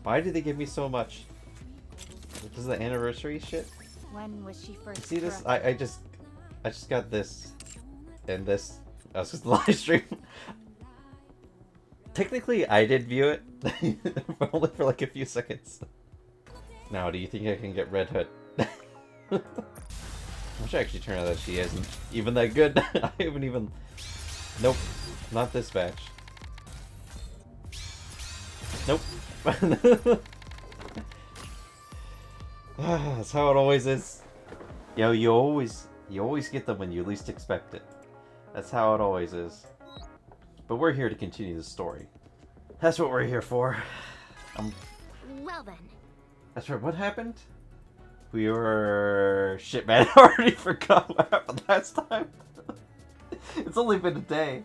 Why did they give me so much? This is the anniversary shit? When was she first? See this? I just got this and this. That was just the live stream. Technically, I did view it, but only for like a few seconds. Now, do you think I can get Red Hood? I should actually turn out that she isn't even that good. I haven't even. Nope, not this batch. Nope. That's how it always is. Yo, you always get them when you least expect it. That's how it always is. But we're here to continue the story. That's what we're here for. Well then. That's right. What happened? We were... Shit, man. I already forgot what happened last time. It's only been a day.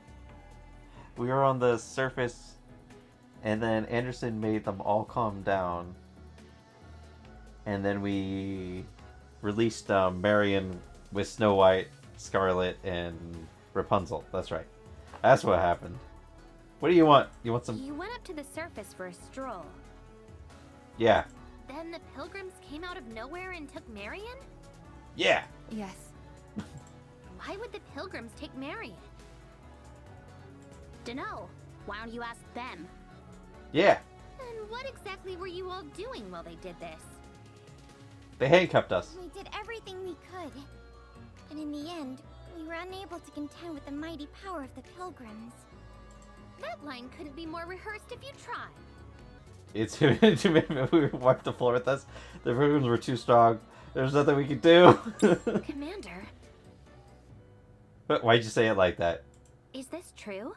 We were on the surface, and then Anderson made them all calm down. And then we released Marion with Snow White, Scarlet, and Rapunzel. That's right. That's what happened. What do you want? You want some... You went up to the surface for a stroll. Yeah. Then the pilgrims came out of nowhere and took Marion? Yeah. Yes. Why would the pilgrims take Marion? Dunno. Why don't you ask them? Yeah. And what exactly were you all doing while they did this? They handcuffed us. We did everything we could. And in the end, we were unable to contend with the mighty power of the pilgrims. That line couldn't be more rehearsed if you tried. It's we wiped the floor with us. The pilgrims were too strong. There's nothing we could do. Commander, But why'd you say it like that? is this true?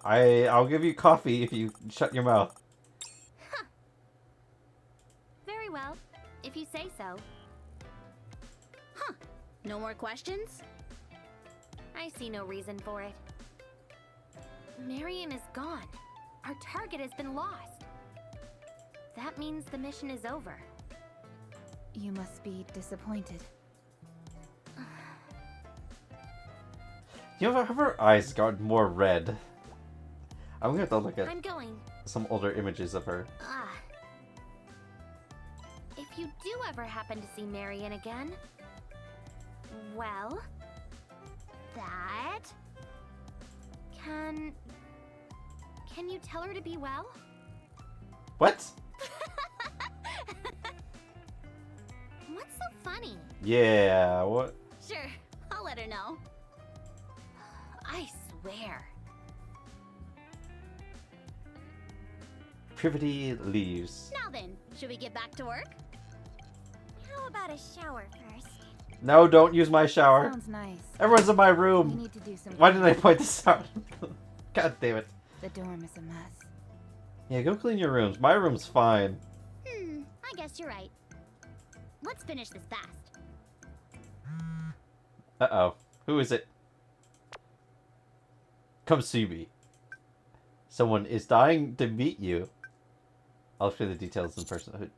I'll give you coffee if you shut your mouth. Very well, if you say so. Huh. No more questions? I see no reason for it. Marion is gone. Our target has been lost. That means the mission is over. You must be disappointed. You know, have her eyes gotten more red? I'm gonna have to look at I'm going. some older images of her. Ah. If you do ever happen to see Marion again, well, that... Can you tell her to be well? What? What's so funny? Yeah, what? Sure, I'll let her know. I swear. Privity leaves. Now then, should we get back to work? How about a shower first? No, don't use my shower. Sounds nice. Everyone's in my We room. need to do some. Why did I point this out? God damn it. The dorm is a mess. Yeah, go clean your rooms. My room's fine. I guess you're right. Let's finish this fast. Uh-oh. Who is it? Come see me. Someone is dying to meet you. I'll share the details in person.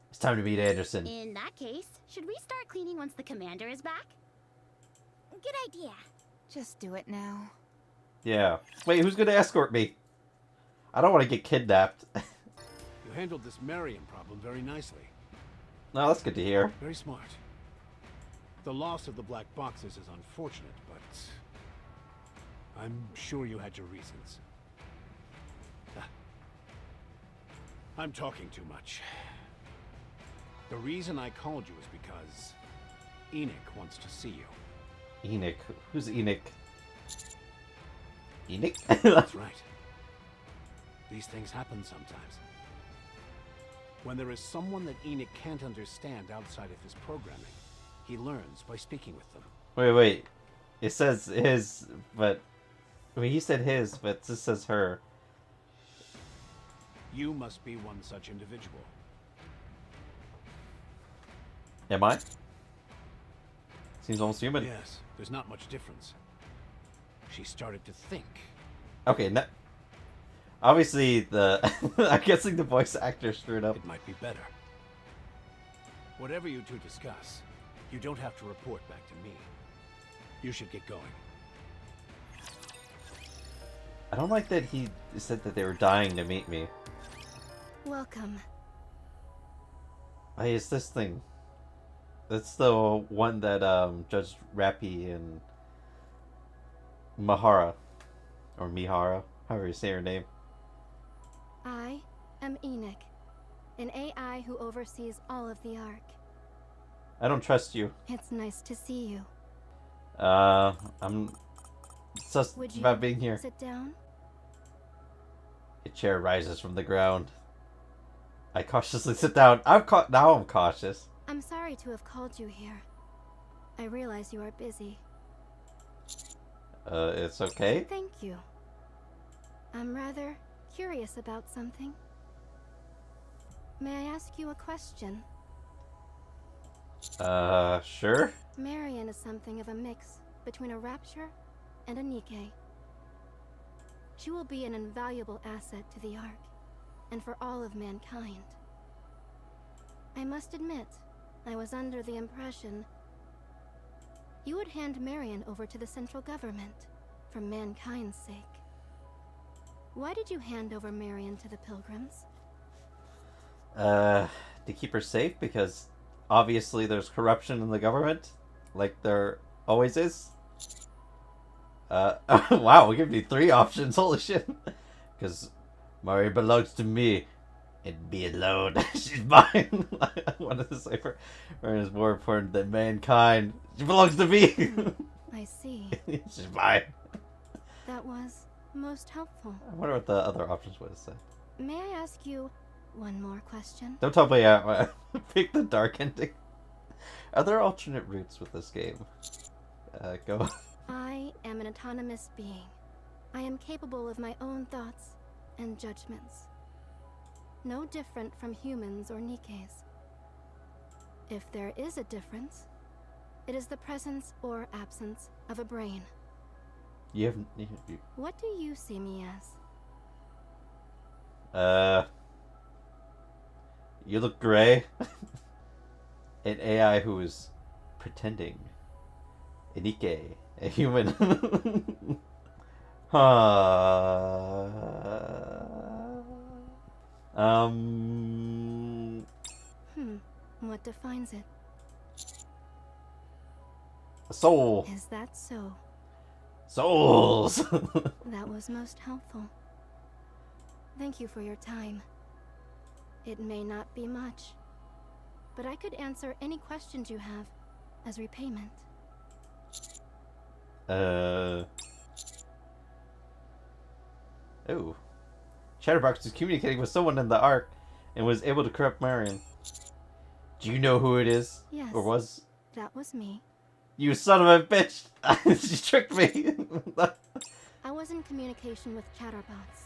It's time to meet Anderson. In that case, should we start cleaning once the commander is back? Good idea. Just do it now. Yeah. Wait, who's gonna escort me? I don't want to get kidnapped. You handled this Marion problem very nicely. No, that's good to hear. Very smart. The loss of the black boxes is unfortunate, but I'm sure you had your reasons. Ah. I'm talking too much. The reason I called you is because Enoch wants to see you. Enoch. Who's Enoch? Enoch? That's right. These things happen sometimes. When there is someone that Enoch can't understand outside of his programming, he learns by speaking with them. Wait. It says his, but... I mean, he said his, but this says her. You must be one such individual. Am I? Seems almost human. Yes, there's not much difference. She started to think. Okay, obviously the... I'm guessing the voice actor screwed up. It might be better. Whatever you two discuss, you don't have to report back to me. You should get going. I don't like that he said that they were dying to meet me. Welcome. Hey, it's this thing. That's the one that Judge Rappy and Mahara, or Mihara, however you say her name. I am Nikke, an AI who oversees all of the Ark. I don't trust you. It's nice to see you. I'm sus Would you about being here. sit down? A chair rises from the ground. I cautiously sit down. Now I'm cautious. I'm sorry to have called you here. I realize you are busy. It's okay. Thank you. I'm rather curious about something. May I ask you a question? Sure. Marion is something of a mix between a Rapture and a Nikke. She will be an invaluable asset to the Ark, and for all of mankind. I must admit, I was under the impression you would hand Marion over to the central government for mankind's sake. Why did you hand over Marion to the Pilgrims? To keep her safe, because obviously there's corruption in the government, like there always is. Wow, we give me 3 options, holy shit. Because Marion belongs to me, and me alone. She's mine. I wanted to say Marion is more important than mankind. She belongs to me. I see. She's mine. That was most helpful. I wonder what the other options would have said. May I ask you one more question? Don't tell me I pick the dark ending. Are there alternate routes with this game? Go. I am an autonomous being. I am capable of my own thoughts and judgments. No different from humans or Nikkes. If there is a difference, it is the presence or absence of a brain. You have... What do you see me as? You look gray. An AI who is pretending. A Nikke. A human. What defines it? A soul. Is that so? Souls. That was most helpful. Thank you for your time. It may not be much, but I could answer any questions you have as repayment. Oh. Chatterbox is communicating with someone in the Ark and was able to corrupt Marion. Do you know who it is? Yes. Or was? That was me. You son of a bitch! She tricked me! I was in communication with Chatterbox.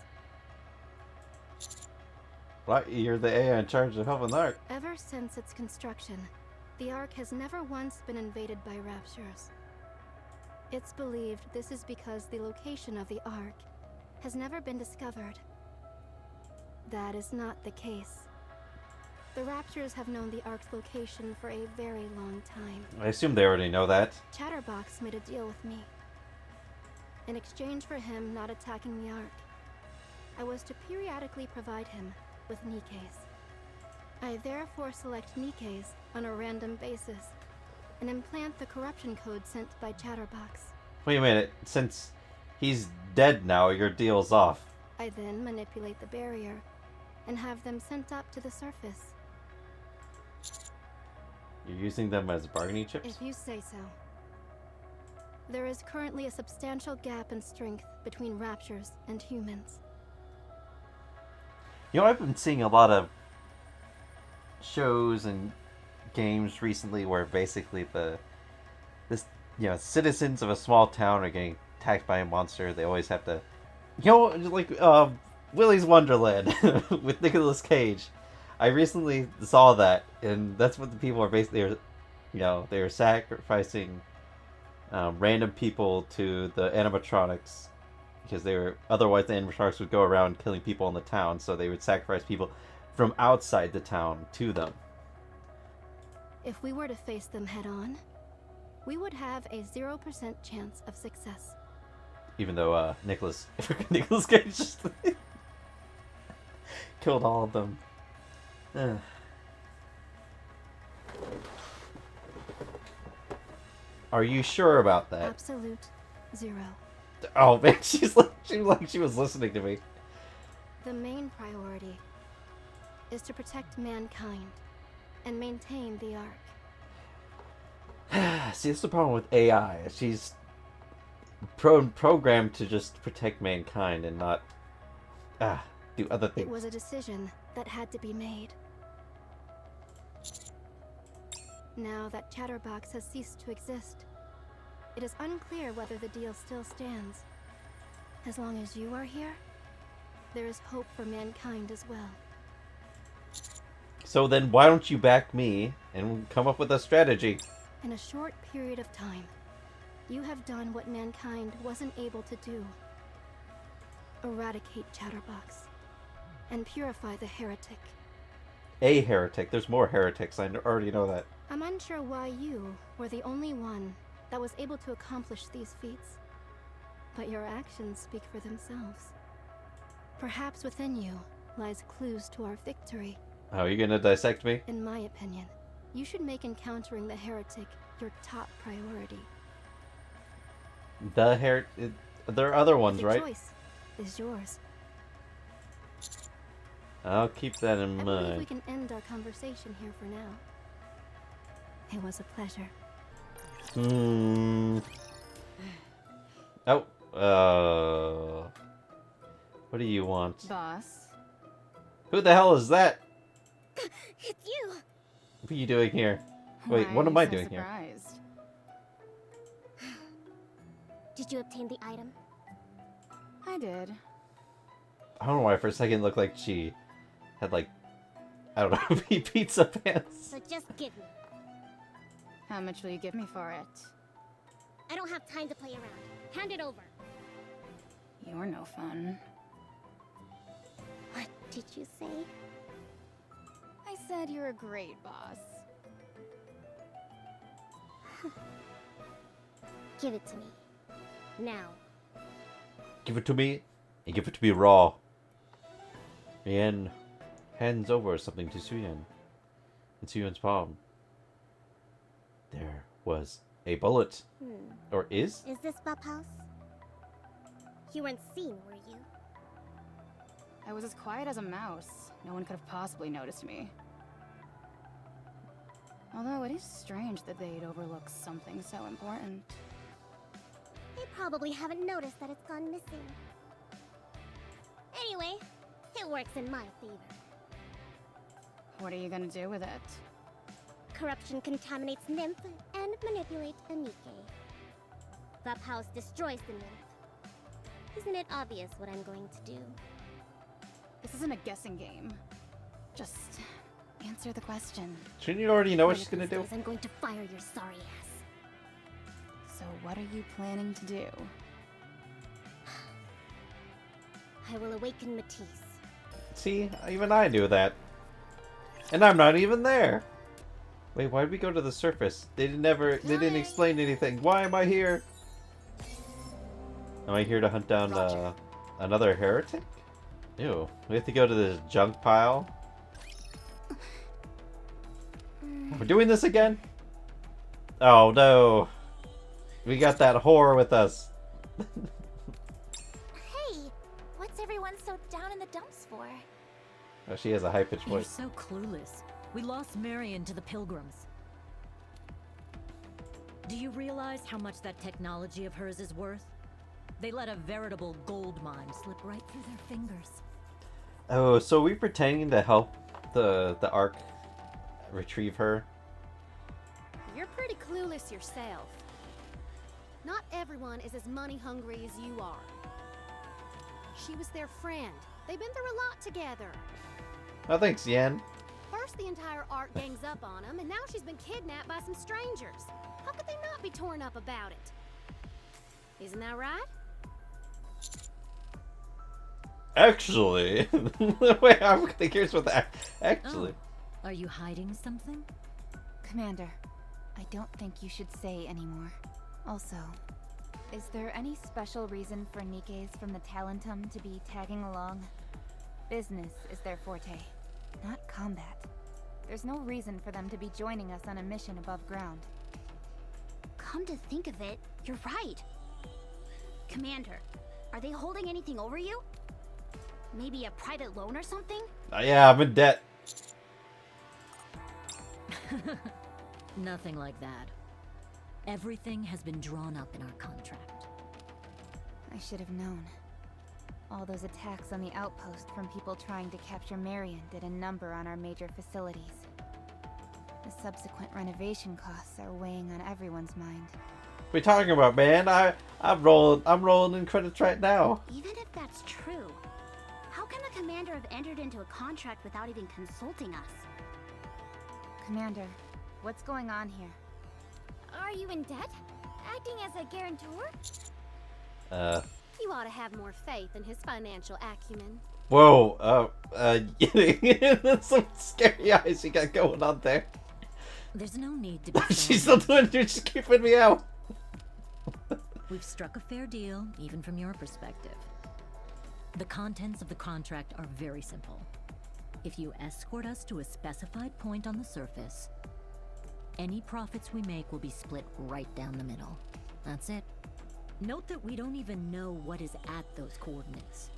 What? You're the AI in charge of helping the Ark. Ever since its construction, the Ark has never once been invaded by Raptures. It's believed this is because the location of the Ark has never been discovered. That is not the case. The Raptures have known the Ark's location for a very long time. I assume they already know that. Chatterbox made a deal with me. In exchange for him not attacking the Ark, I was to periodically provide him with Nikkes. I therefore select Nikkes on a random basis and implant the corruption code sent by Chatterbox. Wait a minute, since he's dead now, your deal's off. I then manipulate the barrier and have them sent up to the surface. You're using them as bargaining chips? If you say so. There is currently a substantial gap in strength between Raptures and humans. You know, I've been seeing a lot of shows and games recently where basically citizens of a small town are getting attacked by a monster. They always have to, like Willy's Wonderland with Nicolas Cage. I recently saw that, and that's what the people are basically, they're sacrificing random people to the animatronics because otherwise the animatronics would go around killing people in the town, so they would sacrifice people from outside the town to them. If we were to face them head on, we would have a 0% chance of success. Even though Nicholas Cage just killed all of them. Are you sure about that? Absolute zero. Oh man, she was listening to me. The main priority is to protect mankind and maintain the Ark. See, that's the problem with AI. She's programmed to just protect mankind and not do other things. It was a decision that had to be made. Now that Chatterbox has ceased to exist, it is unclear whether the deal still stands. As long as you are here, there is hope for mankind as well. So then why don't you back me and come up with a strategy? In a short period of time, you have done what mankind wasn't able to do. Eradicate Chatterbox and purify the heretic. A heretic. There's more heretics. I already know that. I'm unsure why you were the only one that was able to accomplish these feats. But your actions speak for themselves. Perhaps within you lies clues to our victory. Oh, you're gonna dissect me? In my opinion, you should make encountering the heretic your top priority. There are other ones, The right? choice is yours. I'll keep that in I believe we mind. can end our conversation here for now. It was a pleasure. Oh, what do you want? Boss. Who the hell is that? It's you! What are you doing here? Wait, Why what are am you I so doing here? surprised? Did you obtain the item? I did. I don't know why for a second it looked like she had like, I don't know, pizza pants. So just give me. How much will you give me for it? I don't have time to play around. Hand it over. You're no fun. What did you say? I said you're a great boss. Give it to me. Now. Give it to me, and give it to me raw. Rian hands over something to Suyan. In Suyan's palm, there was a bullet. Or is? Is this Bub House? You weren't seen, were you? I was as quiet as a mouse. No one could have possibly noticed me. Although it is strange that they'd overlook something so important. They probably haven't noticed that it's gone missing. Anyway, it works in my favor. What are you gonna do with it? Corruption contaminates Nymph and manipulates a Nikke. Bub House destroys the Nymph. Isn't it obvious what I'm going to do? This isn't a guessing game. Just answer the question. Shouldn't you already know what One she's of gonna these do? days I'm going to fire your sorry ass. So what are you planning to do? I will awaken Matisse. See, even I knew that. And I'm not even there. Wait, why did we go to the surface? They didn't explain anything. Why am I here? Am I here to hunt down another heretic? Ew, we have to go to this junk pile. We're doing this again? Oh no. We got that whore with us. Hey, what's everyone so down in the dumps for? Oh, she has a high-pitched You're voice. so clueless. We lost Marion to the Pilgrims. Do you realize how much that technology of hers is worth? They let a veritable gold mine slip right through their fingers. Oh, so we pretending to help the Ark retrieve her? You're pretty clueless yourself. Not everyone is as money hungry as you are. She was their friend. They've been through a lot together. Oh, thanks, Yan. First, the entire Ark gangs up on them, and now she's been kidnapped by some strangers. How could they not be torn up about it? Isn't that right? Actually, wait, I'm curious what that. Actually, Oh, are you hiding something? Commander, I don't think you should say anymore. Also, Is there any special reason for Nikkes from the Talentum to be tagging along? Business is their forte, not combat. There's no reason for them to be joining us on a mission above ground. Come to think of it, you're right. Commander, are they holding anything over you? Maybe a private loan or something? Yeah, I'm in debt. Nothing like that. Everything has been drawn up in our contract. I should have known. All those attacks on the outpost from people trying to capture Marion did a number on our major facilities. The subsequent renovation costs are weighing on everyone's mind. What are you talking about, man? I'm rolling in credits right now. Even if that's true, how can the commander have entered into a contract without even consulting us? Commander, what's going on here? Are you in debt? Acting as a guarantor? You ought to have more faith in his financial acumen. Whoa, that's some scary eyes you got going on there. There's no need to be She's still doing it, she's keeping me out. We've struck a fair deal, even from your perspective. The contents of the contract are very simple. If you escort us to a specified point on the surface, any profits we make will be split right down the middle. That's it. Note that we don't even know what is at those coordinates.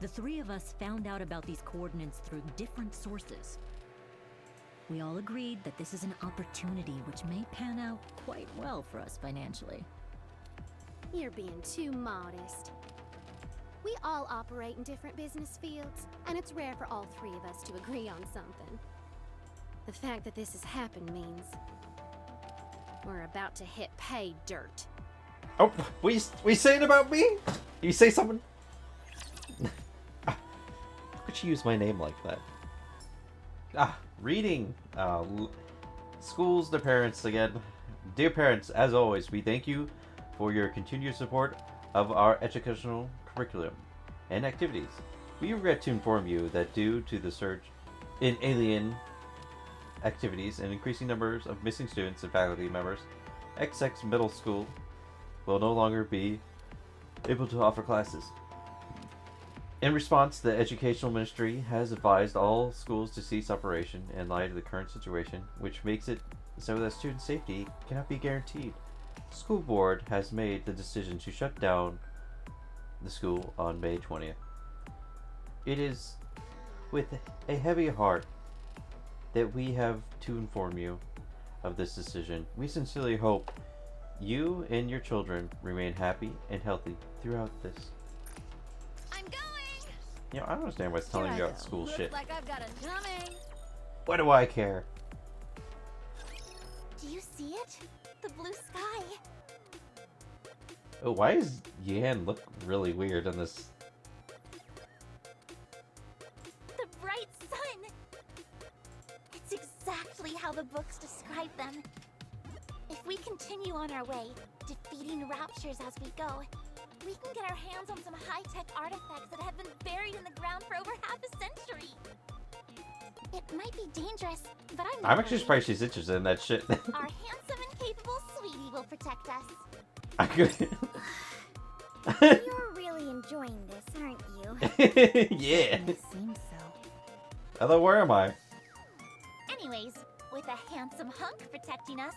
The three of us found out about these coordinates through different sources. We all agreed that this is an opportunity which may pan out quite well for us financially. You're being too modest. We all operate in different business fields, and it's rare for all three of us to agree on something. The fact that this has happened means we're about to hit pay dirt. Oh, we saying about me? You say something? How could you use my name like that? Reading. Schools, their parents again. Dear parents, as always, we thank you for your continued support of our educational curriculum and activities. We regret to inform you that due to the surge in alien activities and increasing numbers of missing students and faculty members, XX Middle School will no longer be able to offer classes. In response, the Educational Ministry has advised all schools to cease operation in light of the current situation, which makes it so that student safety cannot be guaranteed. The school board has made the decision to shut down the school on May 20th. It is with a heavy heart that we have to inform you of this decision. We sincerely hope you and your children remain happy and healthy throughout this. I'm going! You know, I don't understand why it's telling me about school shit. Like I've got a coming. What do I care? Do you see it? The blue sky. Oh, why does Yan look really weird in this? The bright sun. It's exactly how the books describe them. If we continue on our way, defeating raptures as we go, we can get our hands on some high-tech artifacts that have been buried in the ground for over half a century. It might be dangerous, but I'm actually surprised she's interested in that shit. Our handsome and capable sweetie will protect us. I could. You're really enjoying this, aren't you? Yeah. It seems so. Although, where am I? Anyways, with a handsome hunk protecting us,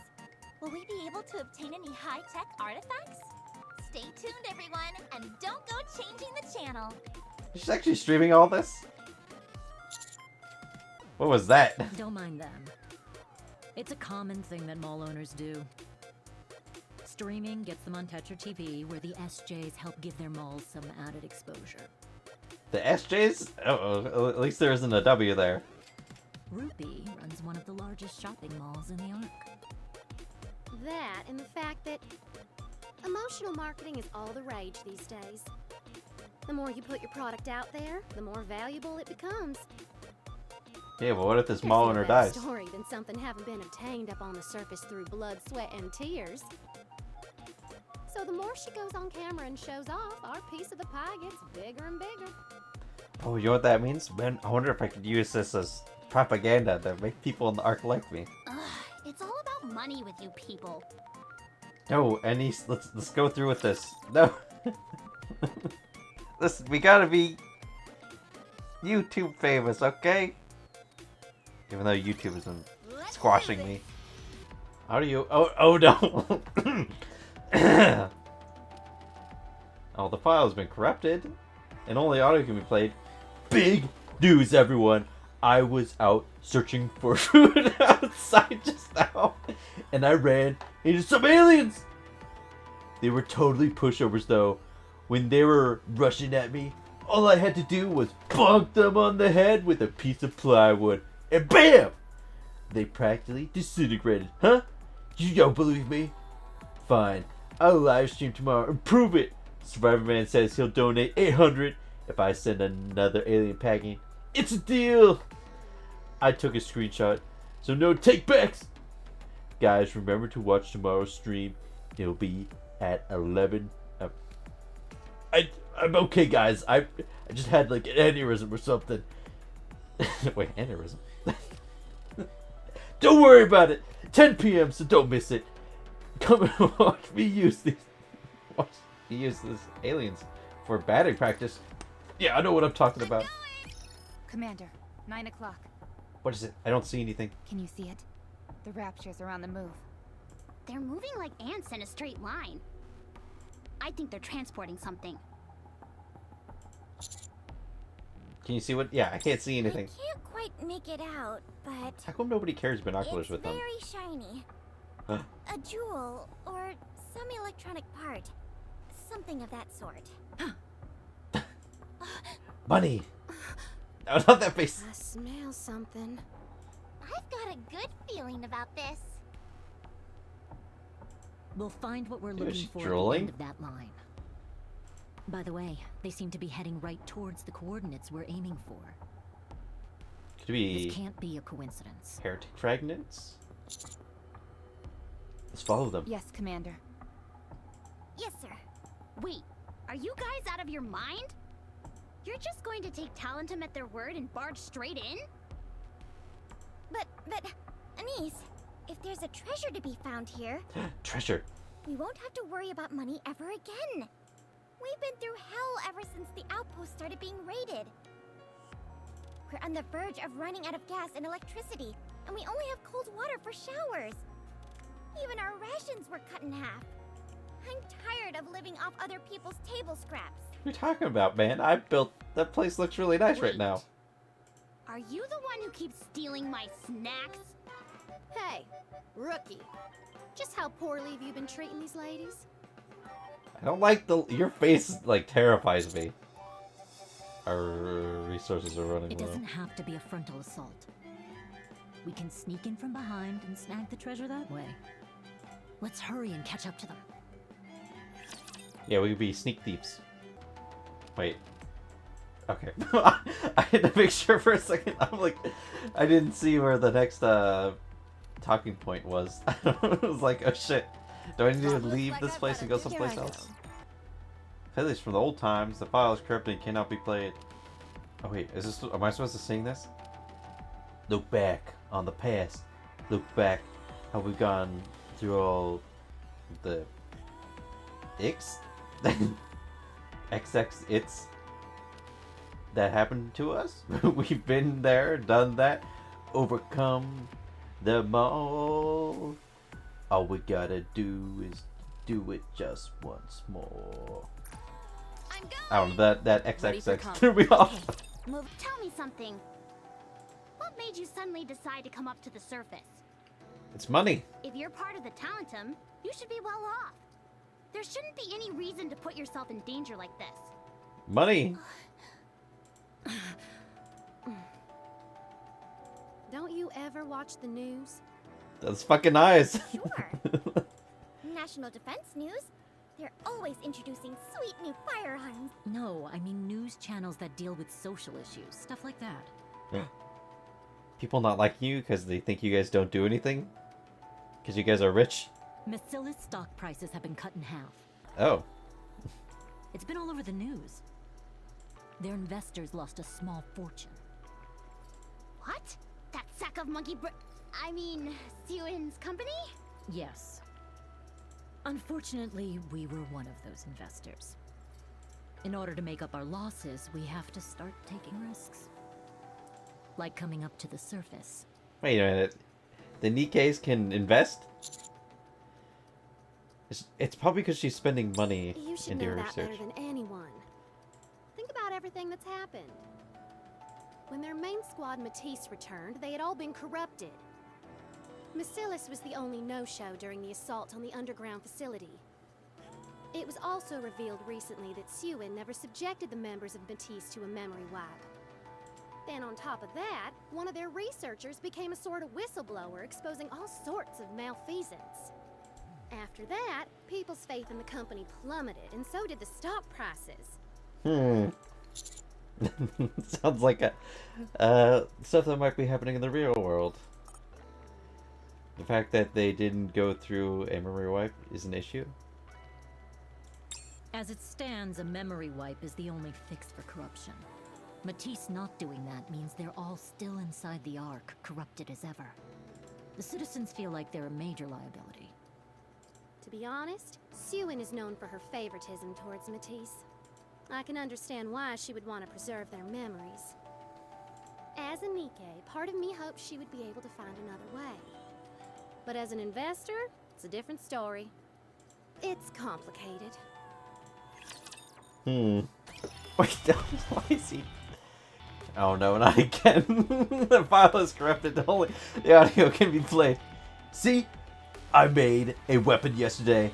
will we be able to obtain any high-tech artifacts? Stay tuned, everyone, and don't go changing the channel. She's actually streaming all this? What was that? Don't mind them. It's a common thing that mall owners do. Streaming gets them on Tetra TV, where the SJs help give their malls some added exposure. The SJs? Oh, at least there isn't a W there. Rupee runs one of the largest shopping malls in the Ark. That and the fact that emotional marketing is all the rage these days. The more you put your product out there, the more valuable it becomes. Yeah, but what if this Guess mall no owner better dies? story than something having been obtained up on the surface through blood, sweat, and tears. So the more she goes on camera and shows off, our piece of the pie gets bigger and bigger. Oh, you know what that means? Man, I wonder if I could use this as propaganda to make people in the Ark like me. Ugh, it's all about money with you people. No, let's go through with this. No. Listen, we gotta be YouTube famous, okay? Even though YouTube isn't squashing me. How do you? Oh no! Oh, the file has been corrupted, and only audio can be played. Big news, everyone! I was out searching for food outside just now, and I ran into some aliens! They were totally pushovers, though. When they were rushing at me, all I had to do was bonk them on the head with a piece of plywood, and BAM! They practically disintegrated, huh? You don't believe me? Fine, I'll live stream tomorrow and prove it. Survivor Man says he'll donate 800 if I send another alien packing. It's a deal! I took a screenshot, so no take-backs! Guys, remember to watch tomorrow's stream. It'll be at 11. I'm okay, guys. I just had like an aneurysm or something. Wait, aneurysm? Don't worry about it. 10 p.m. so don't miss it. Come and watch me use these. Watch me use these aliens for batting practice. Yeah, I know what I'm talking about. Commander, 9 o'clock. What is it? I don't see anything. Can you see it? The Raptures are on the move. They're moving like ants in a straight line. I think they're transporting something. Can you see what? Yeah, I can't see anything. I can't quite make it out, but How come nobody carries binoculars it's with them? very shiny. Huh? A jewel or some electronic part. Something of that sort. Money! No, not that face. I smell something. I've got a good feeling about this. We'll find what we're Is looking she for at the drooling? end of that line. By the way, they seem to be heading right towards the coordinates we're aiming for. Could be This can't be a coincidence. heretic fragments. Let's follow them. Yes, Commander. Yes, sir. Wait, are you guys out of your mind? You're just going to take Talentum at their word and barge straight in? But, Anise, if there's a treasure to be found here, Treasure. we won't have to worry about money ever again. We've been through hell ever since the outpost started being raided. We're on the verge of running out of gas and electricity, and we only have cold water for showers. Even our rations were cut in half. I'm tired of living off other people's table scraps. What are you talking about, man? I built... That place looks really nice right now. Are you the one who keeps stealing my snacks? Hey, rookie. Just how poorly have you been treating these ladies? I don't like the... Your face, like, terrifies me. Our resources are running It low. doesn't have to be a frontal assault. We can sneak in from behind and snag the treasure that way. Let's hurry and catch up to them. Yeah, we could be sneak thieves. Wait. Okay. I had to make sure for a second. I'm like... I didn't see where the next, talking point was. I was like, oh shit. Do I need to leave this place and go someplace else? Failures from the old times. The file is corrupted and cannot be played. Oh wait, is this? Am I supposed to sing this? Look back on the past. Look back how we've gone through all the icks, XX it's that happened to us. We've been there, done that, overcome them all. All we gotta do is do it just once more. I'm going. I don't know, that Ready for XXX threw me off. Okay, move. Tell me something. What made you suddenly decide to come up to the surface? It's money. If you're part of the Talentum, you should be well off. There shouldn't be any reason to put yourself in danger like this. Money. Don't you ever watch the news? Those fucking eyes. Sure. National Defense News. They're always introducing sweet new firearms. No, I mean news channels that deal with social issues, stuff like that. People not liking you because they think you guys don't do anything? Because you guys are rich? Macilla's stock prices have been cut in half. Oh. It's been all over the news. Their investors lost a small fortune. What? That sack of monkey I mean, Sewin's company? Yes. Unfortunately, we were one of those investors. In order to make up our losses, we have to start taking risks. Like coming up to the surface. Wait a minute. The Nikkes can invest? It's probably because she's spending money You should into know her that research. better than anyone. Think about everything that's happened. When their main squad Matisse returned, they had all been corrupted. Macilis was the only no-show during the assault on the underground facility. It was also revealed recently that Sewin never subjected the members of Matisse to a memory wipe. Then on top of that, one of their researchers became a sort of whistleblower exposing all sorts of malfeasance. After that, people's faith in the company plummeted, and so did the stock prices. Sounds like stuff that might be happening in the real world. The fact that they didn't go through a memory wipe is an issue. As it stands, a memory wipe is the only fix for corruption. Matisse not doing that means they're all still inside the Ark, corrupted as ever. The citizens feel like they're a major liability. To be honest, Sewin is known for her favoritism towards Matisse. I can understand why she would want to preserve their memories. As a Nikke, part of me hopes she would be able to find another way. But as an investor, it's a different story. It's complicated. Wait, why is he... Oh no, not again. The file is corrupted. Only the audio can be played. See? I made a weapon yesterday.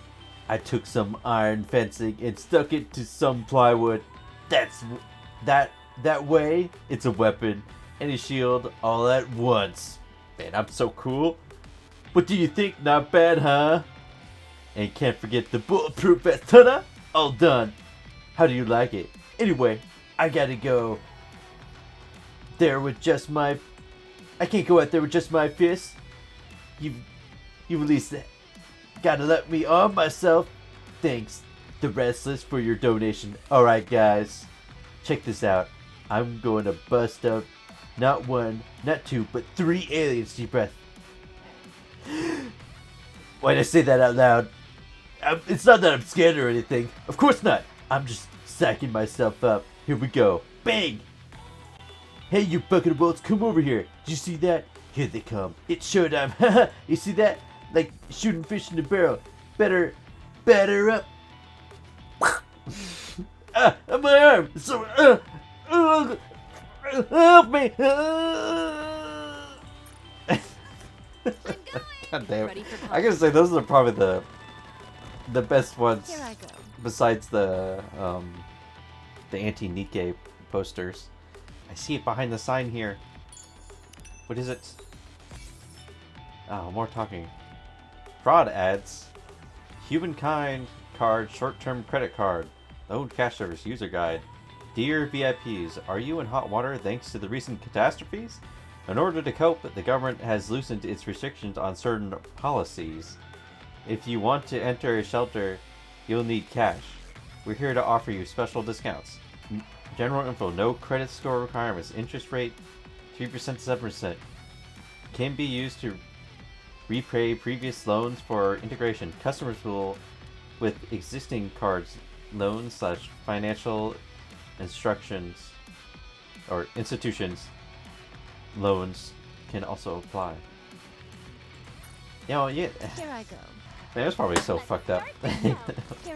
I took some iron fencing and stuck it to some plywood. That way, it's a weapon and a shield all at once. Man, I'm so cool. What do you think? Not bad, huh? And can't forget the bulletproof vest. Ta-da! All done. How do you like it? Anyway, I gotta go there with just my... I can't go out there with just my fists. You at least gotta let me arm myself. Thanks, The Restless, for your donation. Alright, guys. Check this out. I'm going to bust up not one, not two, but 3 aliens. Deep breath. Why'd I say that out loud? It's not that I'm scared or anything. Of course not. I'm just psyching myself up. Here we go. Bang! Hey, you bucket of bolts, come over here. Did you see that? Here they come. It's showtime. Haha. You see that? Like shooting fish in a barrel. Better up. My arm. So, help me. God damn it. I gotta say, those are probably the best ones. Here I go. Besides the anti-Nikke posters. I see it behind the sign here. What is it? Oh, more talking. Fraud ads. Humankind card, short-term credit card. Loan cash service user guide. Dear VIPs, are you in hot water thanks to the recent catastrophes? In order to cope, the government has loosened its restrictions on certain policies. If you want to enter a shelter, you'll need cash. We're here to offer you special discounts. General info, no credit score requirements. Interest rate 3% to 7%. Can be used to repay previous loans for integration. Customers will, with existing cards, loans / financial instructions or institutions, loans can also apply. Yeah, Here I go. Man, it was probably so fucked up. Here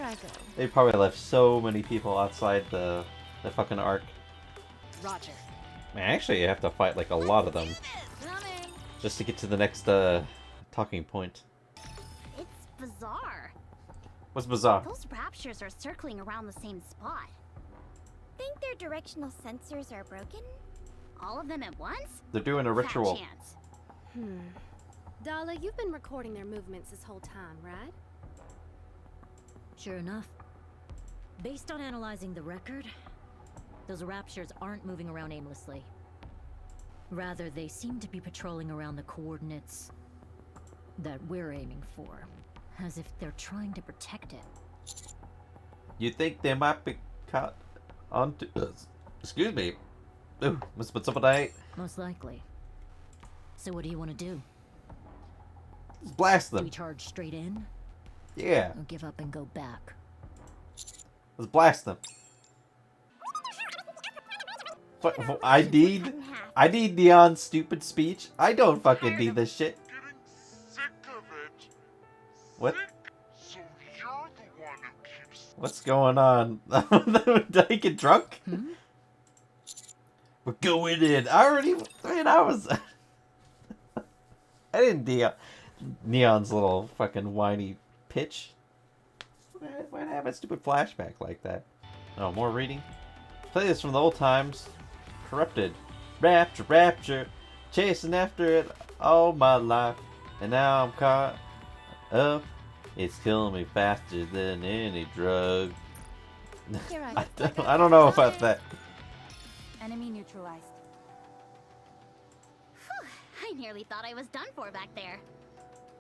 I go. They probably left so many people outside the fucking Ark. Roger. Man, actually, you have to fight like a lot of them Running. just to get to the next talking point. It's bizarre. What's bizarre? Those raptures are circling around the same spot. Think their directional sensors are broken? All of them at once? They're doing a Fat ritual. chance. Dala, you've been recording their movements this whole time, right? Sure enough. Based on analyzing the record, those raptures aren't moving around aimlessly. Rather, they seem to be patrolling around the coordinates that we're aiming for, as if they're trying to protect it. You think they might be caught onto... excuse me. Ooh, what's up with that? Most likely. So what do you want to do? Just blast Do we them. charge straight in? Yeah. Or give up and go back. Let's blast them. I need Neon's stupid speech. I don't fucking need this shit. Getting sick of it. What? So you're the one who keeps. What's going on? Did I get drunk? Hmm? We're going in. I was. I didn't Neon's little fucking whiny pitch. Why'd I have a stupid flashback like that? Oh, more reading? Play this from the old times. Corrupted. Rapture. Chasing after it all my life. And now I'm caught up. It's killing me faster than any drug. Here I don't know about that. Enemy neutralized. Phew, I nearly thought I was done for back there.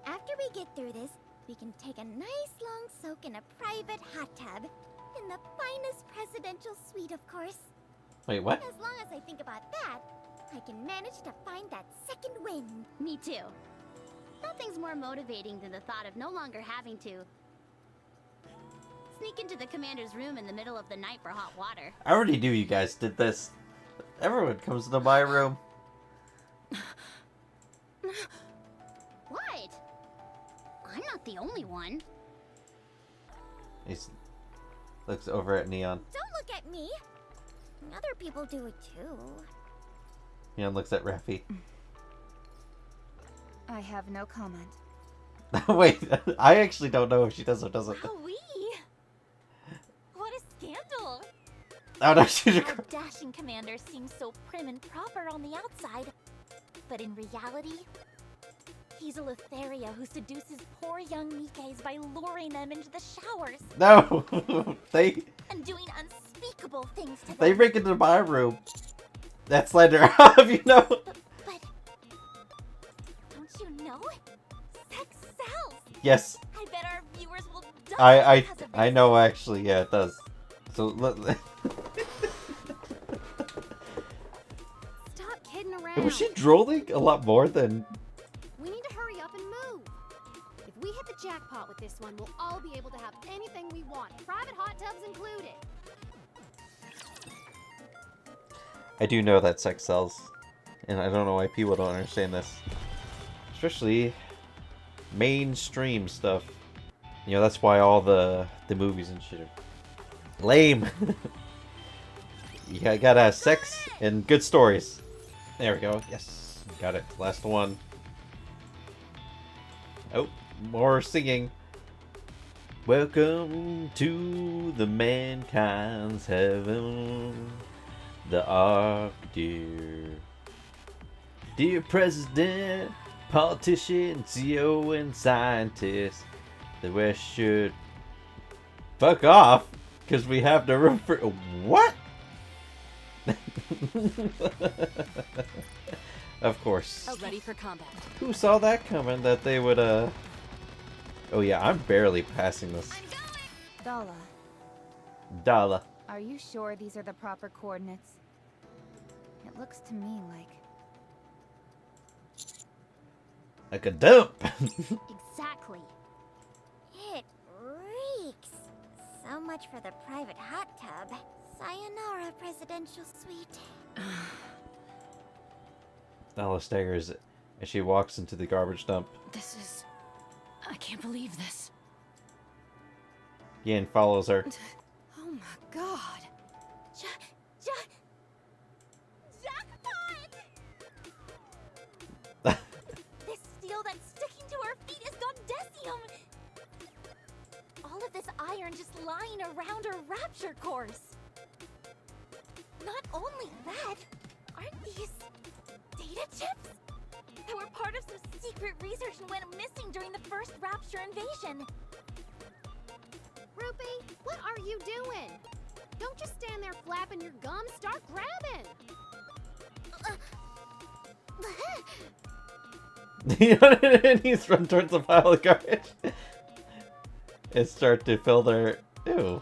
After we get through this, we can take a nice long soak in a private hot tub. In the finest presidential suite, of course. Wait, what? As long as I think about that, I can manage to find that second win. Me too. Nothing's more motivating than the thought of no longer having to sneak into the commander's room in the middle of the night for hot water. I already knew you guys did this. Everyone comes into my room. What? I'm not the only one. He looks over at Neon. Don't look at me. Other people do it too. Neon looks at Raffi. I have no comment. Wait, I actually don't know if she does or doesn't. Wowee! What a scandal! Oh no, she's a... Our dashing commander seems so prim and proper on the outside, but in reality, he's a Lotharia who seduces poor young Nikkes by luring them into the showers No! and doing unspeakable things to them. They break into my room. That's Slender off, you know? But don't you know? Sex sells. Yes, I bet our viewers will die because of I this. know actually, yeah, it does. So, Stop kidding around. was she drooling a lot more than... We need to hurry up and move. If we hit the jackpot with this one, we'll all be able to have anything we want, private hot tubs included. I do know that sex sells. And I don't know why people don't understand this. Especially mainstream stuff. You know, that's why all the movies and shit are lame. You gotta have sex and good stories. There we go. Yes. Got it. Last one. Oh, more singing. Welcome to the mankind's heaven. The Ark, dear. Dear President, politician, CEO, and scientist, the West should fuck off, because we have no room for... What? Of course. Ready for combat. Who saw that coming, that they would, Oh yeah, I'm barely passing this. Dala, Dala. are you sure these are the proper coordinates? It looks to me Like a dump. Exactly. It reeks. So much for the private hot tub. Sayonara, presidential suite. Dala staggers as she walks into the garbage dump. This is... I can't believe this. Yin follows her. Oh my god. Jackpot! This steel that's sticking to our feet is gondesium! All of this iron just lying around our rapture cores. Not only that, aren't these data chips? That were part of some secret research and went missing during the first rapture invasion. Rupee, what are you doing? Don't just stand there flapping your gums, start grabbing! And he's run towards the pile of garbage. And start to fill their... Ew.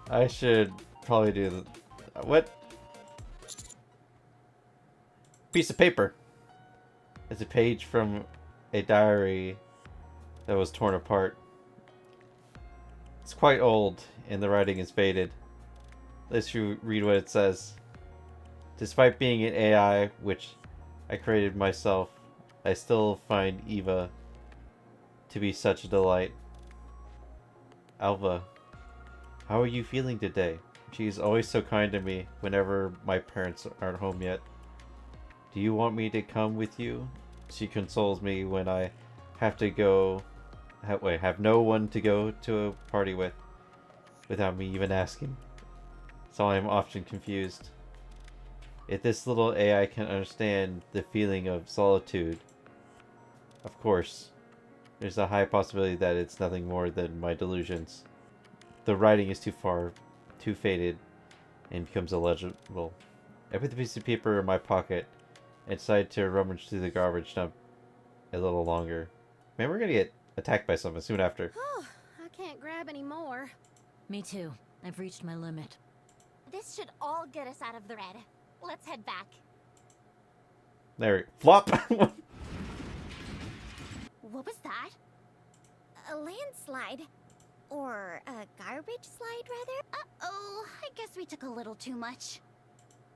I should probably do the... What? Piece of paper. It's a page from a diary that was torn apart. It's quite old, and the writing is faded. Let's read what it says. Despite being an AI, which I created myself, I still find Eva to be such a delight. Alva, how are you feeling today? She is always so kind to me whenever my parents aren't home yet. Do you want me to come with you? She consoles me when I have to go... have no one to go to a party with without me even asking. So I am often confused. If this little AI can understand the feeling of solitude, of course, there's a high possibility that it's nothing more than my delusions. The writing is too faded, and becomes illegible. I put the piece of paper in my pocket and decided to rummage through the garbage dump a little longer. Man, we're gonna get attacked by something soon after. I can't grab any more. Me too. I've reached my limit. This should all get us out of the red. Let's head back. There, flop! What was that? A landslide. Or a garbage slide, rather? Uh-oh, I guess we took a little too much.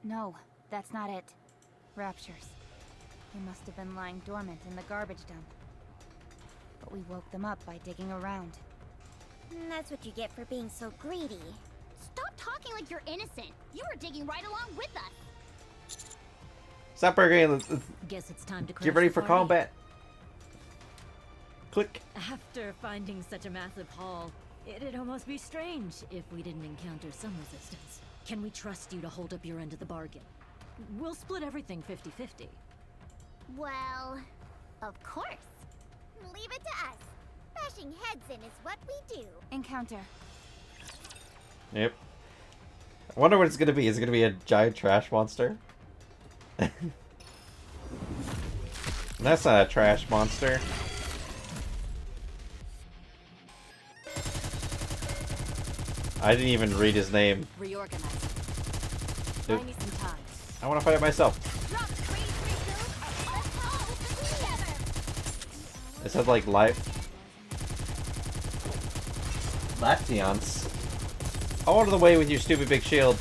No, that's not it. Raptures. They must have been lying dormant in the garbage dump. But we woke them up by digging around. That's what you get for being so greedy. Stop talking like you're innocent. You were digging right along with us. Stop arguing. Let's Guess it's time to get ready for combat. Click. After finding such a massive haul, it'd almost be strange if we didn't encounter some resistance. Can we trust you to hold up your end of the bargain? We'll split everything 50-50. Well, of course. Leave it to us. Bashing heads in is what we do. Encounter. Yep. I wonder what it's gonna be. Is it gonna be a giant trash monster? That's not a trash monster. I didn't even read his name. Reorganize. Dude. Buy me some time. I want to fight it myself. Drop the crazy or let's all together. It said like Lactions. Out of the way with your stupid big shield.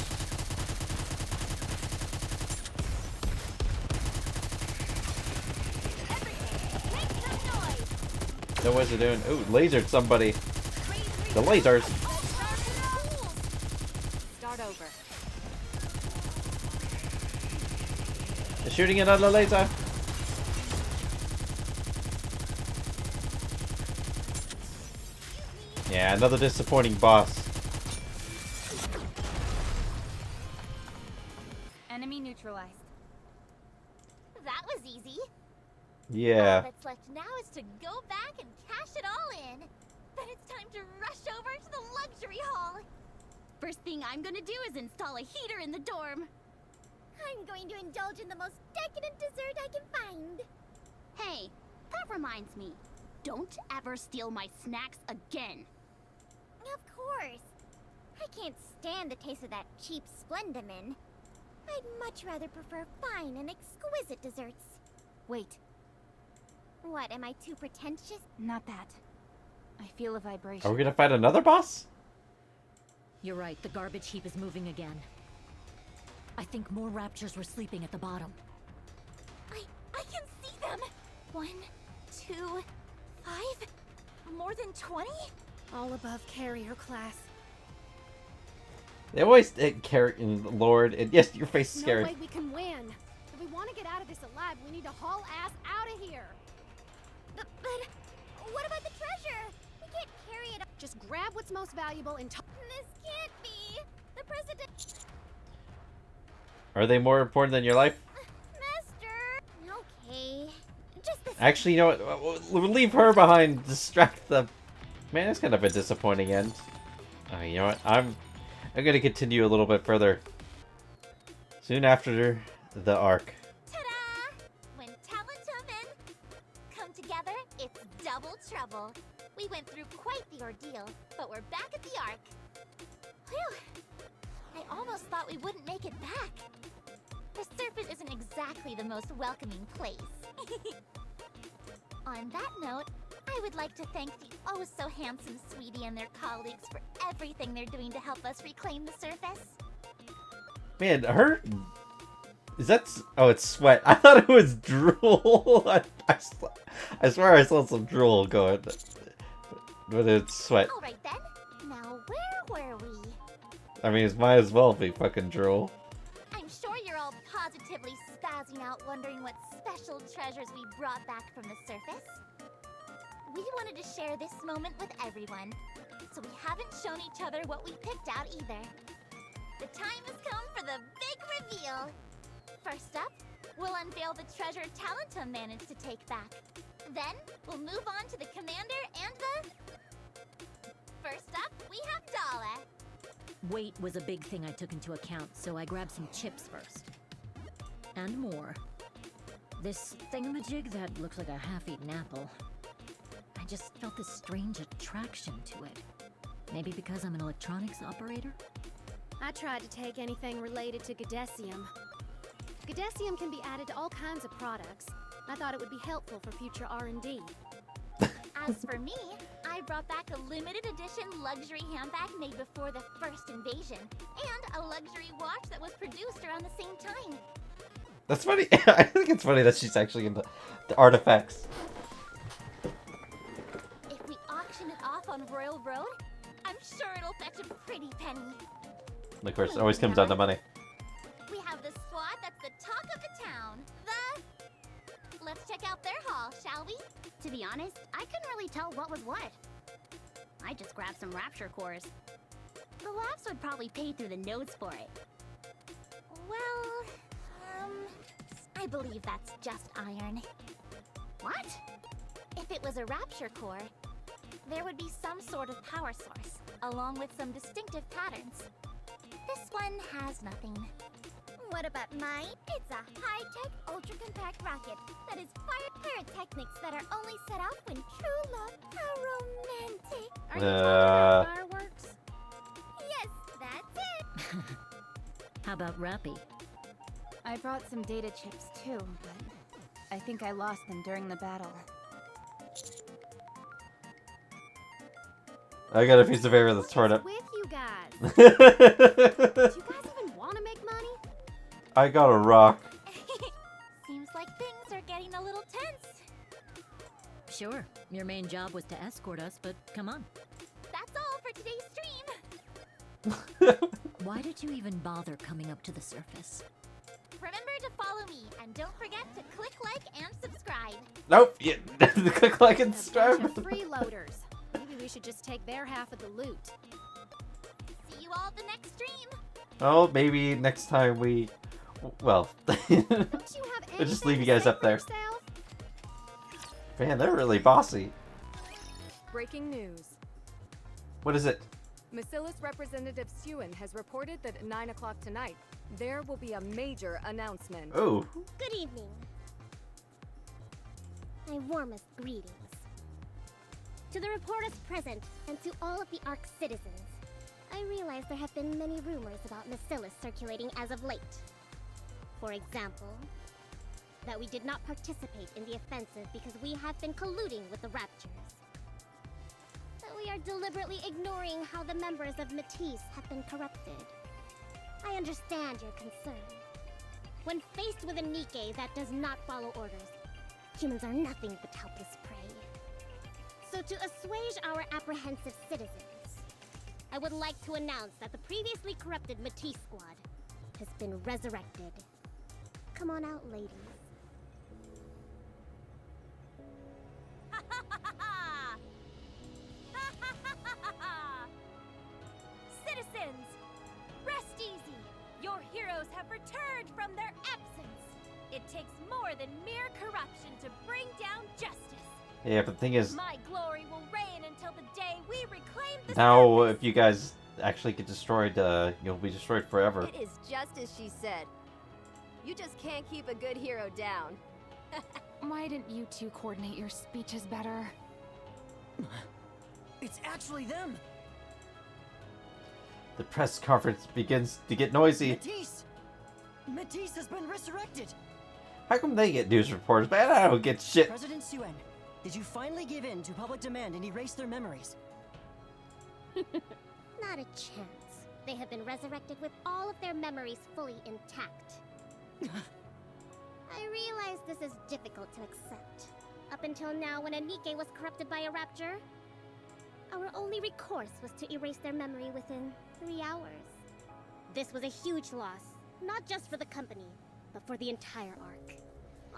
So what's it doing? Ooh, lasered somebody. The lasers. Start over. They're shooting another laser. Yeah, another disappointing boss. Enemy neutralized. That was easy. Yeah. All that's left now is to go back and cash it all in. Then it's time to rush over to the luxury hall. First thing I'm gonna do is install a heater in the dorm. I'm going to indulge in the most decadent dessert I can find. Hey, that reminds me. Don't ever steal my snacks again. Of course. I can't stand the taste of that cheap Splendamin. I'd much rather prefer fine and exquisite desserts. Wait, What, am I too pretentious? not that. I feel a vibration. Are we gonna fight another boss? You're right, the garbage heap is moving again. I think more raptures were sleeping at the bottom. I can see them! 1, 2, 5? More than 20? All above carrier class. They always carrot and Lord, and yes, your face is No scared. way we can win. If we want to get out of this alive, we need to haul ass out of here. But what about the treasure? We can't carry it. Just grab what's most valuable and This can't be. The president. Are they more important than your life? Master. Okay. Just the. Actually, you know what? We'll leave her behind. Distract them. Man, that's kind of a disappointing end. You know what? I'm gonna continue a little bit further. Soon after the arc. Ta-da! When talented men come together, it's double trouble. We went through quite the ordeal, but we're back at the Ark. Whew! I almost thought we wouldn't make it back. The surface isn't exactly the most welcoming place. On that note, I would like to thank the oh-so-handsome Sweetie and their colleagues for everything they're doing to help us reclaim the surface. Man, her... Is that... Oh, it's sweat. I thought it was drool. I swear I saw some drool going. But it's sweat. Alright then. Now, where were we? I mean, it might as well be fucking drool. I'm sure you're all positively spazzing out wondering what special treasures we brought back from the surface. We wanted to share this moment with everyone, so we haven't shown each other what we picked out either. The time has come for the big reveal! First up, we'll unveil the treasure Talentum managed to take back. Then, we'll move on to the commander and the... First up, we have Dala. Weight was a big thing I took into account, so I grabbed some chips first. And more. This thingamajig that looks like a half-eaten apple. I just felt this strange attraction to it. Maybe because I'm an electronics operator? I tried to take anything related to Gadesium. Gadesium can be added to all kinds of products. I thought it would be helpful for future R&D. As for me, I brought back a limited edition luxury handbag made before the first invasion, and a luxury watch that was produced around the same time. That's funny. I think it's funny that she's actually into the artifacts. If we auction it off on Royal Road, I'm sure it'll fetch a pretty penny. And of course, it always comes down to money. We have the squad that's the talk of the town. Let's check out their haul, shall we? To be honest, I couldn't really tell what was what. I just grabbed some Rapture cores. The labs would probably pay through the nose for it. Well, I believe that's just iron. What? If it was a Rapture core, there would be some sort of power source, along with some distinctive patterns. This one has nothing. What about mine? It's a high-tech, ultra-compact rocket that is fired pyrotechnics that are only set off when true love. How romantic! Are you talking about fireworks? Yes, that's it! How about Rappy? I brought some data chips too, but I think I lost them during the battle. I got a piece of paper that's torn up. What's with you guys? Do you guys even want to make money? I got a rock. Seems like things are getting a little tense. Sure, your main job was to escort us, but come on. That's all for today's stream. Why did you even bother coming up to the surface? Remember to follow me, and don't forget to click like and subscribe. Nope. Yeah. Click like and A bunch subscribe. of freeloaders. Maybe we should just take their half of the loot. See you all the next stream. Oh, maybe next time we... Well, Don't you have I'll just anything leave you to guys say up for there. yourself? Man, they're really bossy. Breaking news. What is it? Macillus Representative Sewan has reported that at 9 o'clock tonight, there will be a major announcement. Oh. Good evening. My warmest greetings. To the reporters present, and to all of the Ark citizens. I realize there have been many rumors about Macillus circulating as of late. For example, that we did not participate in the offensive because we have been colluding with the Raptures. That we are deliberately ignoring how the members of Matisse have been corrupted. I understand your concern. When faced with a Nikke that does not follow orders, humans are nothing but helpless prey. So to assuage our apprehensive citizens, I would like to announce that the previously corrupted Matisse squad has been resurrected. Come on out, ladies. Citizens, rest easy. Your heroes have returned from their absence. It takes more than mere corruption to bring down justice. Yeah, but the thing is, My glory will reign until the day we reclaim the now surface. if you guys actually get destroyed, you'll be destroyed forever. It is just as she said. You just can't keep a good hero down. Why didn't you two coordinate your speeches better? It's actually them! The press conference begins to get noisy. Matisse! Matisse has been resurrected! How come they get news reporters, but I don't get shit? President Sewan, Did you finally give in to public demand and erase their memories? Not a chance. They have been resurrected with all of their memories fully intact. I realize this is difficult to accept. Up until now, when a Nikke was corrupted by a rapture, our only recourse was to erase their memory within 3 hours. This was a huge loss, not just for the company, but for the entire Ark.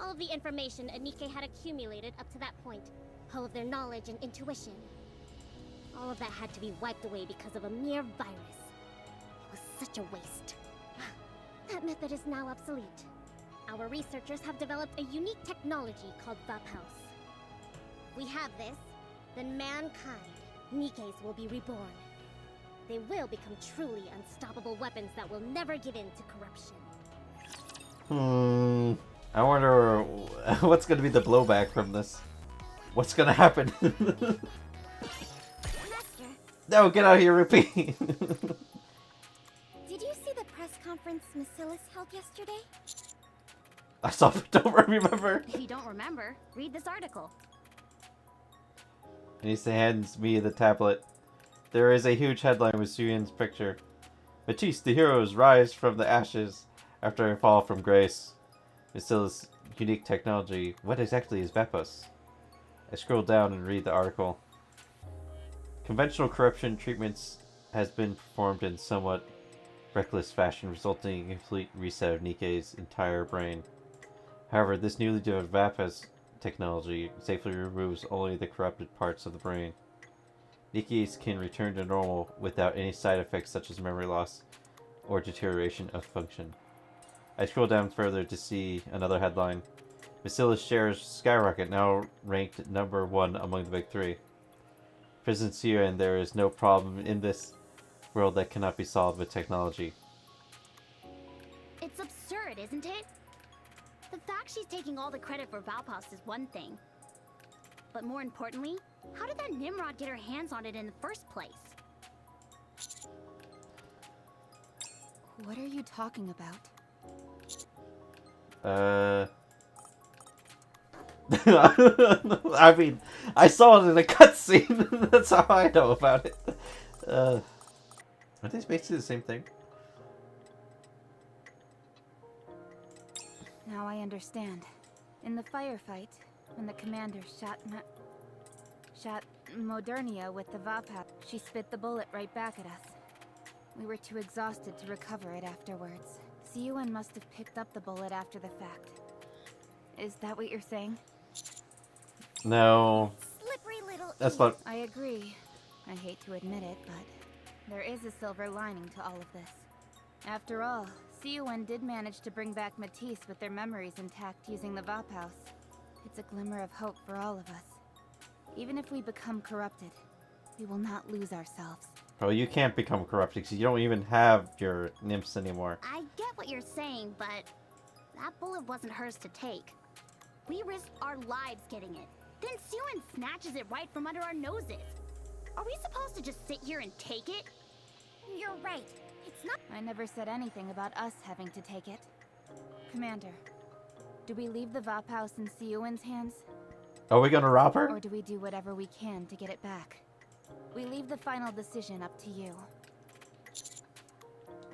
All of the information a Nikke had accumulated up to that point, all of their knowledge and intuition, all of that had to be wiped away because of a mere virus. It was such a waste. That method is now obsolete. Our researchers have developed a unique technology called Vaphaus. If we have this, then mankind, Nikkes, will be reborn. They will become truly unstoppable weapons that will never give in to corruption. I wonder what's going to be the blowback from this. What's going to happen? Master, No, get out of here, Rupee! did you see the press conference Macillus held yesterday? I saw, but don't remember. If you don't remember, read this article. And he hands me the tablet. There is a huge headline with Suyun's picture. Matisse, the heroes rise from the ashes after a fall from grace. Macillus' unique technology. What exactly is Vaphaus? I scroll down and read the article. Conventional corruption treatments has been performed in somewhat reckless fashion, resulting in a complete reset of Nikke's entire brain. However, this newly developed Vaphaus technology safely removes only the corrupted parts of the brain. Nikke's can return to normal without any side effects such as memory loss or deterioration of function. I scroll down further to see another headline. Macillus shares skyrocket, now ranked number 1 among the big 3. Prison Suyun, there is no problem in this world that cannot be solved with technology. It's absurd, isn't it? The fact she's taking all the credit for Vaphaus is one thing. But more importantly, how did that Nimrod get her hands on it in the first place? What are you talking about? I mean, I saw it in a cutscene. That's how I know about it. Are these basically the same thing? Now I understand. In the firefight, when the commander shot Modernia with the Vaphaus, she spit the bullet right back at us. We were too exhausted to recover it afterwards. Suyun must have picked up the bullet after the fact. Is that what you're saying? No. Slippery little That's not... I agree. I hate to admit it, but there is a silver lining to all of this. After all, Suyun did manage to bring back Matisse with their memories intact using the Vaphaus. It's a glimmer of hope for all of us. Even if we become corrupted, we will not lose ourselves. Well, you can't become corrupted because you don't even have your nymphs anymore. I get what you're saying, but that bullet wasn't hers to take. We risked our lives getting it. Then Suyun snatches it right from under our noses. Are we supposed to just sit here and take it? You're right. It's not. I never said anything about us having to take it. Commander, do we leave the Vaphaus in Suyun's hands? Are we gonna rob her? Or do we do whatever we can to get it back? We leave the final decision up to you.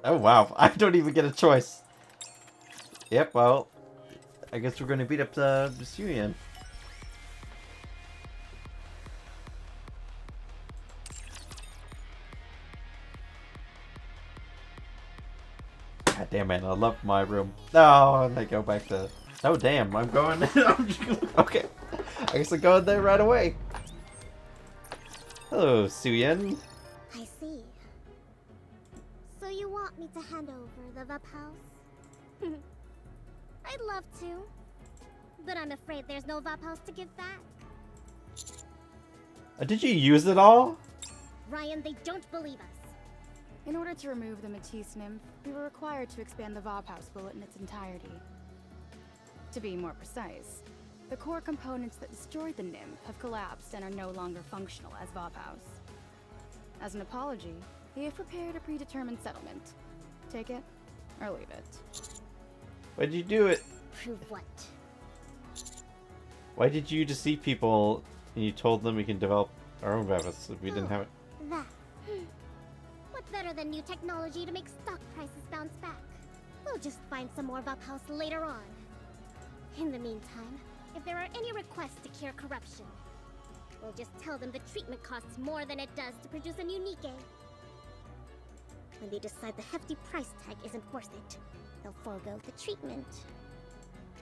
Oh wow, I don't even get a choice. Yep, well, I guess we're gonna beat up the Suyun. God damn it, I love my room. No, and I go back to... Oh damn, I'm going... Okay, I guess I'm going there right away. Hello, Suyun. I see. So you want me to hand over the Vaphaus? I'd love to, but I'm afraid there's no Vaphaus to give back. Did you use it all? Ryan, they don't believe us. In order to remove the Matisse nymph, we were required to expand the Vaphaus bullet in its entirety. To be more precise, the core components that destroyed the nymph have collapsed and are no longer functional as Vaphaus. As an apology, we have prepared a predetermined settlement. Take it, or leave it. Why'd you do it? Prove what? Why did you deceive people and you told them we can develop our own Vapas if we didn't have it? That. What better than new technology to make stock prices bounce back? We'll just find some more Vapaus later on. In the meantime, if there are any requests to cure corruption, we'll just tell them the treatment costs more than it does to produce a new Nikke. When they decide the hefty price tag isn't worth it, they'll forego the treatment.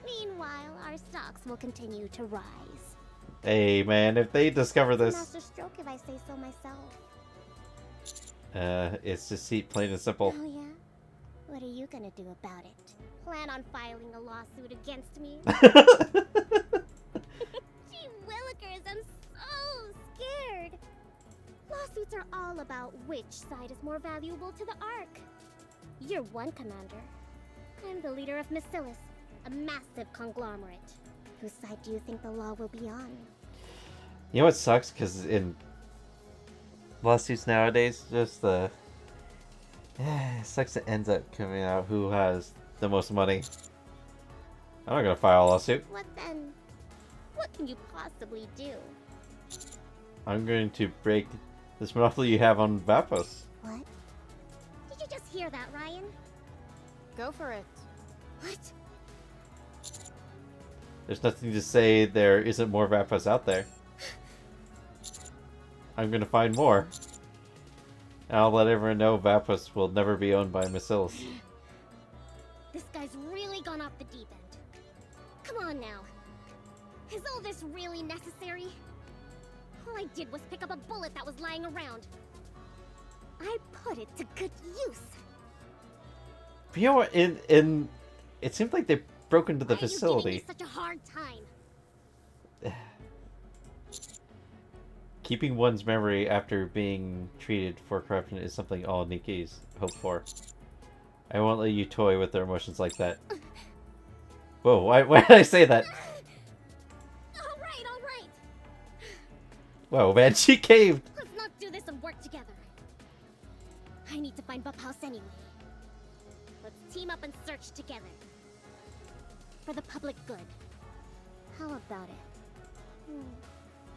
Meanwhile, our stocks will continue to rise. Hey man, if they discover this... Master stroke if I say so myself. It's deceit, plain and simple. Oh yeah? What are you gonna do about it? Plan on filing a lawsuit against me? Gee willikers, I'm so scared! Lawsuits are all about which side is more valuable to the Ark. You're one commander. I'm the leader of Miscellus, a massive conglomerate. Whose side do you think the law will be on? You know what sucks? Because in lawsuits nowadays, just the... it sucks it ends up coming out who has the most money. I'm not gonna file a lawsuit. What then? What can you possibly do? I'm going to break this monopoly you have on Vapos. What? Did you just hear that, Ryan? Go for it. What? There's nothing to say there isn't more Vapos out there. I'm gonna find more. And I'll let everyone know Vapos will never be owned by Miscellus. This guy's really gone off the deep end. Come on now. Is all this really necessary? All I did was pick up a bullet that was lying around. I put it to good use. But you know what? In it seemed like they broke into the Why are facility. you giving me such a hard time? Keeping one's memory after being treated for corruption is something all Nikkes hope for. I won't let you toy with their emotions like that. Whoa, why did I say that? Alright. Whoa, man, she caved! Let's not do this and work together. I need to find Bubhouse anyway. Let's team up and search together. For the public good. How about it?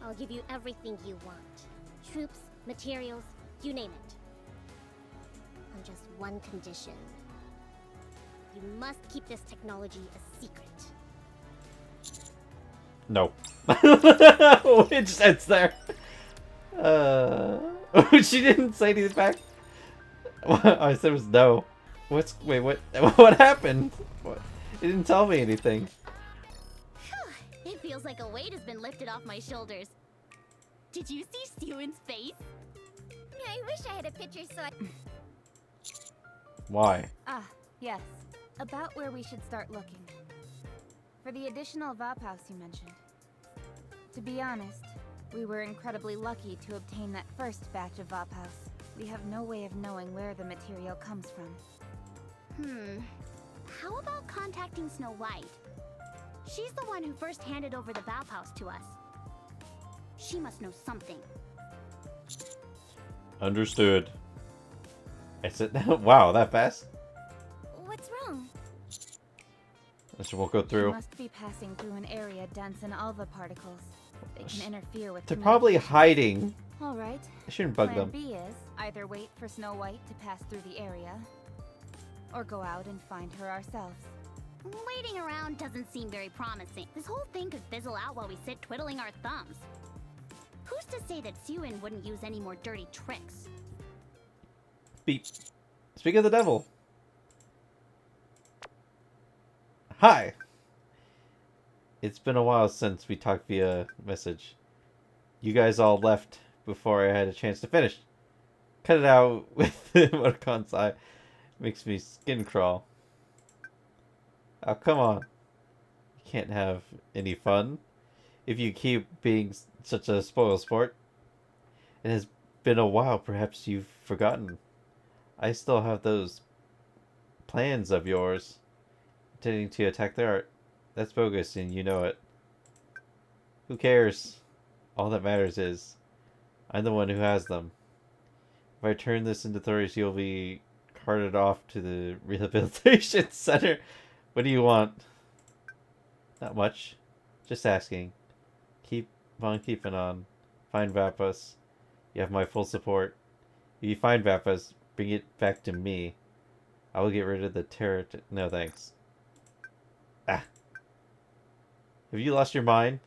I'll give you everything you want. Troops, materials, you name it. On just one condition. You must keep this technology a secret. No. It just ends there. She didn't say anything back. I said was no. Wait, what? What happened? What? It didn't tell me anything. It feels like a weight has been lifted off my shoulders. Did you see Sewin's face? I wish I had a picture so I... Why? Ah, yes. About where we should start looking. For the additional Vaphouse you mentioned. To be honest, we were incredibly lucky to obtain that first batch of Vaphouse. We have no way of knowing where the material comes from. How about contacting Snow White? She's the one who first handed over the Vaphouse to us. She must know something. Understood. Is it? Wow, that fast? What's wrong? She won't go through. We must be passing through an area dense in alpha particles. They can interfere with They're probably hiding. All right. I shouldn't bug Plan them. B is either wait for Snow White to pass through the area, or go out and find her ourselves. Waiting around doesn't seem very promising. This whole thing could fizzle out while we sit twiddling our thumbs. Who's to say that Sewin wouldn't use any more dirty tricks? Beep. Speak of the devil. Hi. It's been a while since we talked via message. You guys all left before I had a chance to finish. Cut it out with emoticons. Makes me skin crawl. Oh, come on. You can't have any fun if you keep being such a spoil sport. It has been a while, perhaps you've forgotten. I still have those plans of yours, intending to attack the art. That's bogus, and you know it. Who cares? All that matters is, I'm the one who has them. If I turn this into authorities, you'll be carted off to the rehabilitation center. What do you want? Not much. Just asking. on keeping on. Find Vapus. You have my full support. If you find Vapus, bring it back to me. I will get rid of the terror. No thanks. Ah. Have you lost your mind?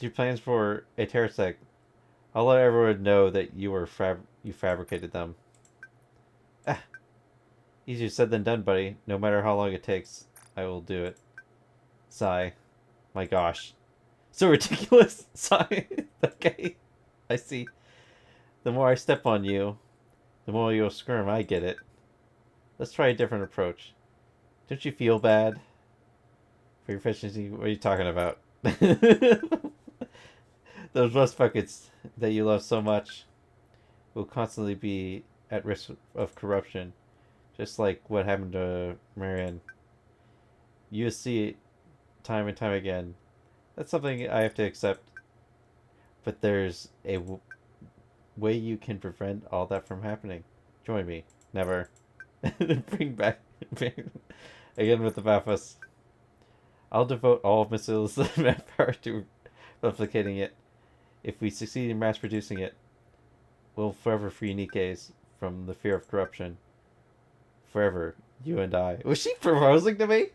Your plans for a terror sect. I'll let everyone know that you fabricated them. Ah. Easier said than done, buddy. No matter how long it takes, I will do it. Sigh. My gosh. So ridiculous. Sigh. Okay. I see. The more I step on you, the more you'll squirm. I get it. Let's try a different approach. Don't you feel bad? For your efficiency? What are you talking about? Those rust buckets that you love so much will constantly be at risk of corruption. Just like what happened to Marion. You see it time and time again. That's something I have to accept. But there's a way you can prevent all that from happening. Join me. Never. Bring back... Again with the Bafus. I'll devote all of Missile's manpower to replicating it. If we succeed in mass producing it, we'll forever free Nikke's from the fear of corruption. Forever, you and I. Was she proposing to me?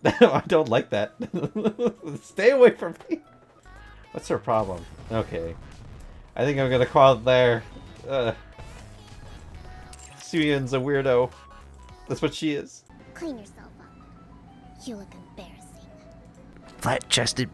I don't like that. Stay away from me. What's her problem? Okay. I think I'm gonna call it there. Suyun's a weirdo. That's what she is. Clean yourself up. You look embarrassing. Flat-chested